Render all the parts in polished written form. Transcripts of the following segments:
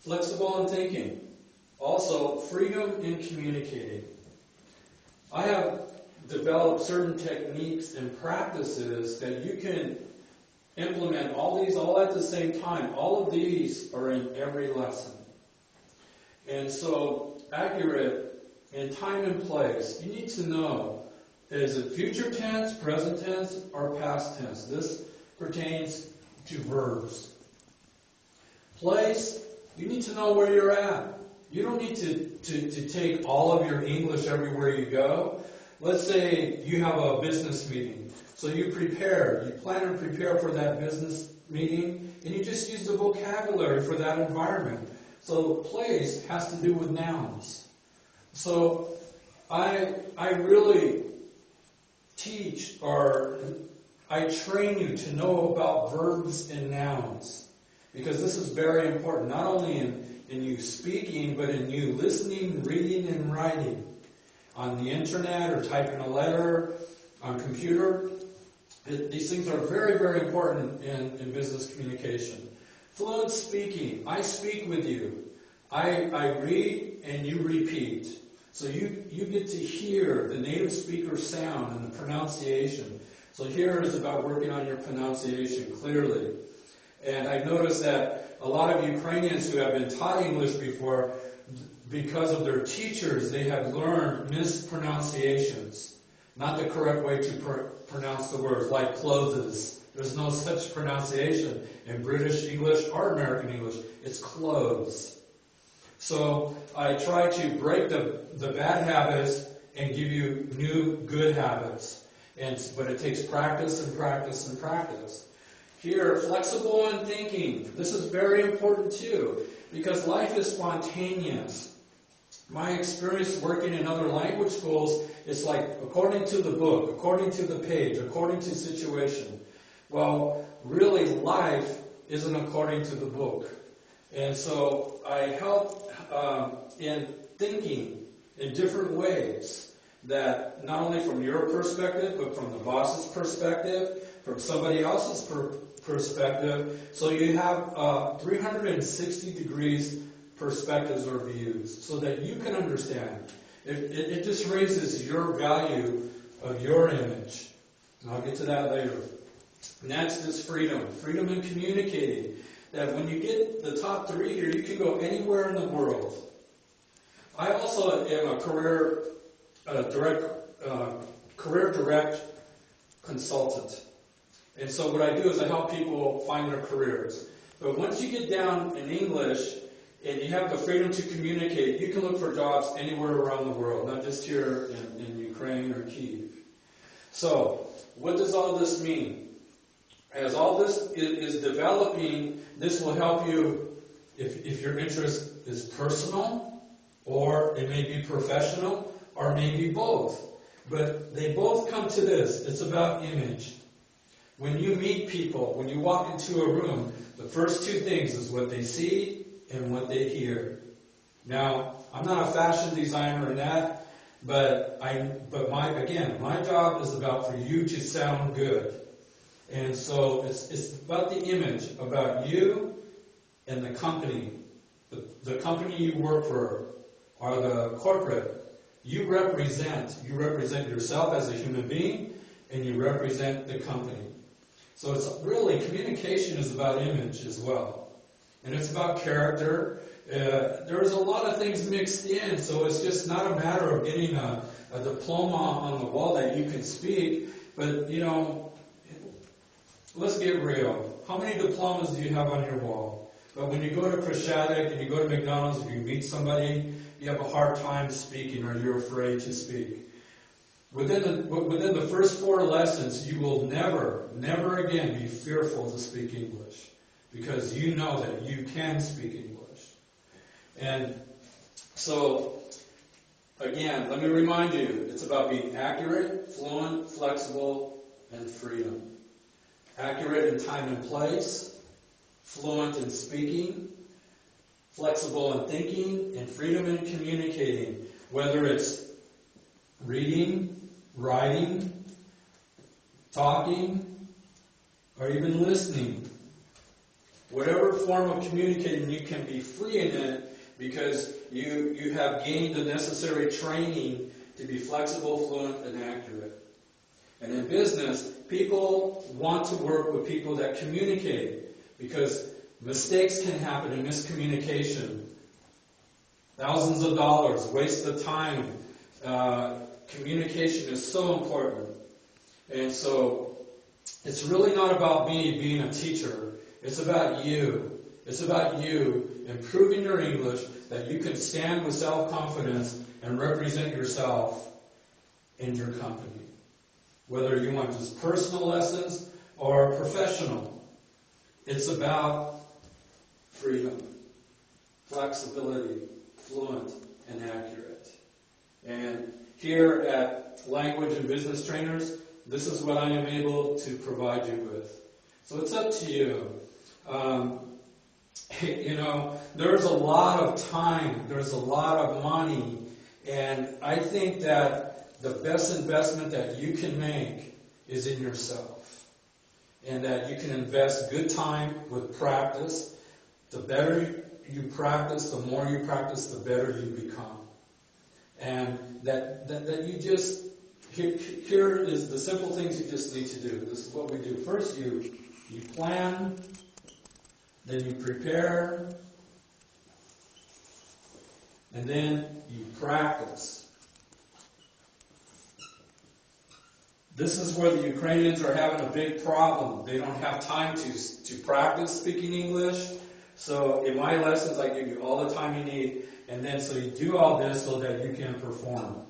Flexible in thinking. Also, freedom in communicating. I have developed certain techniques and practices that you can implement all these all at the same time. All of these are in every lesson. And so, accurate in time and place. You need to know, is it future tense, present tense, or past tense? This pertains to verbs. Place, you need to know where you're at. You don't need to take all of your English everywhere you go. Let's say you have a business meeting. So you plan and prepare for that business meeting, and you just use the vocabulary for that environment. So place has to do with nouns. So I really teach, or I train you to know about verbs and nouns, because this is very important, not only in you speaking, but in you listening, reading, and writing. On the internet, or typing a letter, on computer. These things are very, very important in business communication. Fluent speaking. I speak with you. I read and you repeat. So you get to hear the native speaker sound and the pronunciation. So here is about working on your pronunciation clearly. And I've noticed that a lot of Ukrainians who have been taught English before, because of their teachers, they have learned mispronunciations. Not the correct way to pronounce the words, like clothes. There's no such pronunciation in British English or American English. It's clothes. So I try to break the bad habits and give you new good habits. But it takes practice and practice and practice. Here, flexible in thinking. This is very important too, because life is spontaneous. My experience working in other language schools is like according to the book, according to the page, according to situation. Well, really life isn't according to the book. And so I help in thinking in different ways, that not only from your perspective, but from the boss's perspective, from somebody else's perspective. So you have 360 degrees perspectives or views, so that you can understand. It just raises your value of your image. And I'll get to that later. Next is freedom. Freedom in communicating. That when you get the top three here, you can go anywhere in the world. I also am a career direct consultant. And so what I do is I help people find their careers. But once you get down in English, and you have the freedom to communicate, you can look for jobs anywhere around the world, not just here in Ukraine or Kyiv. So, what does all this mean? As all this is developing, this will help you if your interest is personal, or it may be professional, or maybe both. But they both come to this. It's about image. When you meet people, when you walk into a room, the first two things is what they see and what they hear. Now, I'm not a fashion designer in that, but my job is about for you to sound good. And so it's about the image, about you and the company. The company you work for, or the corporate. You represent yourself as a human being, and you represent the company. So it's really, communication is about image as well. And it's about character. There's a lot of things mixed in, so it's just not a matter of getting a diploma on the wall that you can speak. But, let's get real. How many diplomas do you have on your wall? But when you go to Krishadek and you go to McDonald's, if you meet somebody, you have a hard time speaking, or you're afraid to speak. Within the first 4 lessons, you will never again be fearful to speak English, because you know that you can speak English. And so, again, let me remind you, it's about being accurate, fluent, flexible, and freedom. Accurate in time and place, fluent in speaking, flexible in thinking, and freedom in communicating, whether it's reading, writing, talking, or even listening. Whatever form of communicating, you can be free in it because you have gained the necessary training to be flexible, fluent, and accurate. And in business, people want to work with people that communicate because mistakes can happen in miscommunication. Thousands of dollars, waste of time. Communication is so important. And so it's really not about me being a teacher. It's about you. It's about you improving your English, that you can stand with self-confidence and represent yourself in your company. Whether you want just personal lessons or professional. It's about freedom, flexibility, fluent, and accurate. And here at Language and Business Trainers, this is what I am able to provide you with. So it's up to you. There's a lot of time, there's a lot of money, and I think that the best investment that you can make is in yourself. And that you can invest good time with practice. The better you practice, the more you practice, the better you become. And that you just, here is the simple things you just need to do. This is what we do. First, you plan, then you prepare, and then you practice. This is where the Ukrainians are having a big problem. They don't have time to practice speaking English. So in my lessons, I give you all the time you need. And then so you do all this so that you can perform.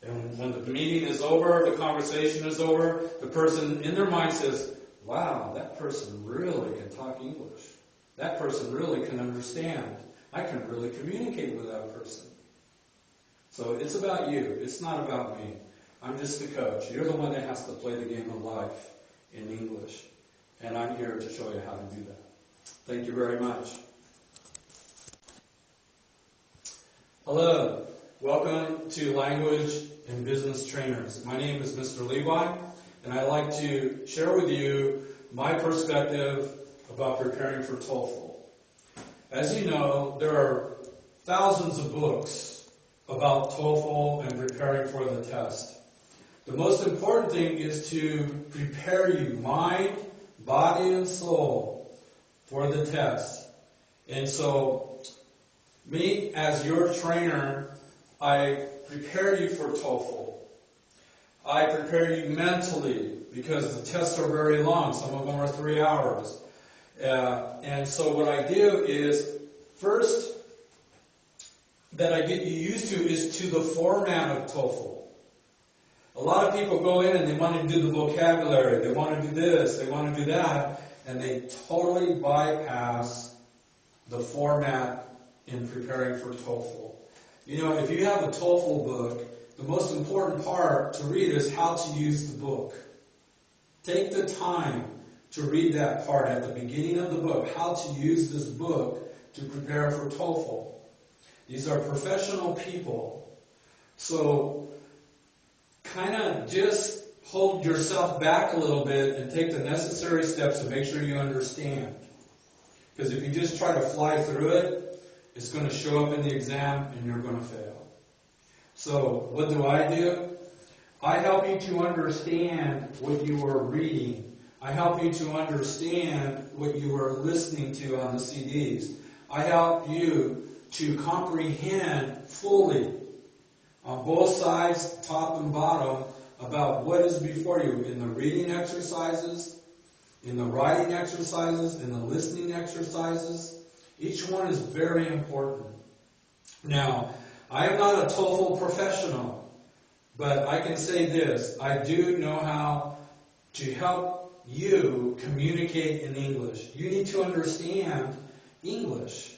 And when the meeting is over, the conversation is over, the person in their mind says, wow, that person really can talk English. That person really can understand. I can really communicate with that person. So it's about you. It's not about me. I'm just the coach. You're the one that has to play the game of life in English. And I'm here to show you how to do that. Thank you very much. Hello. Welcome to Language and Business Trainers. My name is Mr. Levi, and I'd like to share with you my perspective about preparing for TOEFL. As you know, there are thousands of books about TOEFL and preparing for the test. The most important thing is to prepare you, mind, body, and soul, for the test. And so, me, as your trainer, I prepare you for TOEFL. I prepare you mentally, because the tests are very long. Some of them are 3 hours. And so what I do is, first, that I get you used to is to the format of TOEFL. A lot of people go in and they want to do the vocabulary, they want to do this, they want to do that, and they totally bypass the format in preparing for TOEFL. You know, if you have a TOEFL book, the most important part to read is how to use the book. Take the time to read that part at the beginning of the book, how to use this book to prepare for TOEFL. These are professional people. So kind of just hold yourself back a little bit and take the necessary steps to make sure you understand. Because if you just try to fly through it, it's going to show up in the exam and you're going to fail. So what do? I help you to understand what you are reading. I help you to understand what you are listening to on the CDs. I help you to comprehend fully on both sides, top and bottom, about what is before you in the reading exercises, in the writing exercises, in the listening exercises. Each one is very important. Now, I am not a TOEFL professional, but I can say this. I do know how to help you communicate in English. You need to understand English.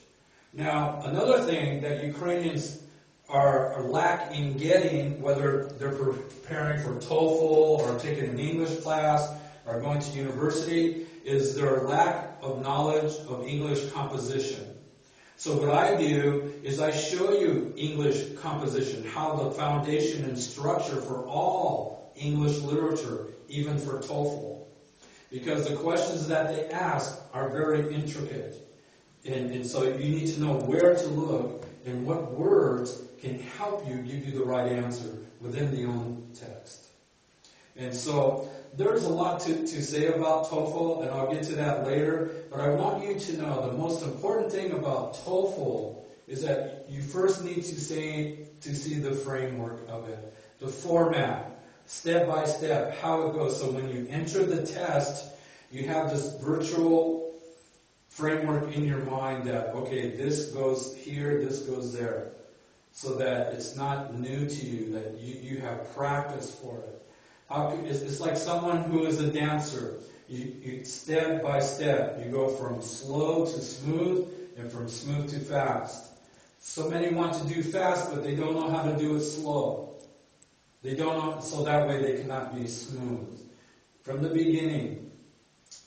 Now, another thing that Ukrainians are lack in getting, whether they're preparing for TOEFL or taking an English class or going to university, is their lack of knowledge of English composition. So what I do is I show you English composition, how the foundation and structure for all English literature, even for TOEFL. because the questions that they ask are very intricate. And so you need to know where to look and what words can help you give you the right answer within the own text. And so there's a lot to say about TOEFL, and I'll get to that later. But I want you to know the most important thing about TOEFL is that you first need to see the framework of it, the format, step by step, how it goes. So when you enter the test, you have this virtual framework in your mind that, okay, this goes here, this goes there, so that it's not new to you, that you have practice for it. It's like someone who is a dancer. You step by step, you go from slow to smooth and from smooth to fast. So many want to do fast, but they don't know how to do it slow. They don't know, so that way they cannot be smooth. From the beginning,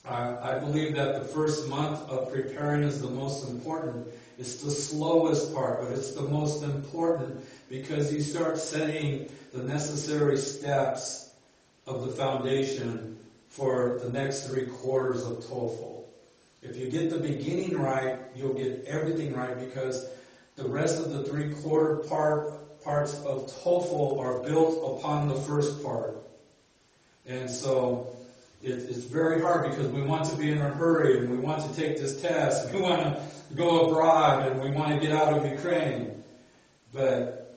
I believe that the first month of preparing is the most important. It's the slowest part, but it's the most important because you start setting the necessary steps of the foundation for the next 3 quarters of TOEFL. If you get the beginning right, you'll get everything right, because the rest of the 3/4 parts of TOEFL are built upon the first part. And so it's very hard because we want to be in a hurry and we want to take this test. We want to go abroad and we want to get out of Ukraine. But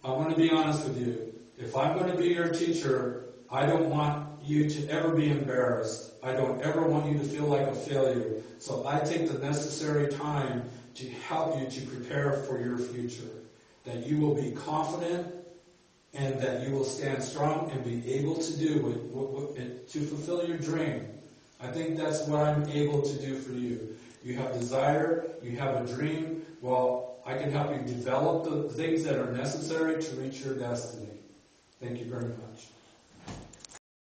I want to be honest with you. If I'm going to be your teacher, I don't want you to ever be embarrassed. I don't ever want you to feel like a failure. So I take the necessary time to help you to prepare for your future. That you will be confident and that you will stand strong and be able to do to fulfill your dream. I think that's what I'm able to do for you. You have desire, you have a dream. Well, I can help you develop the things that are necessary to reach your destiny. Thank you very much.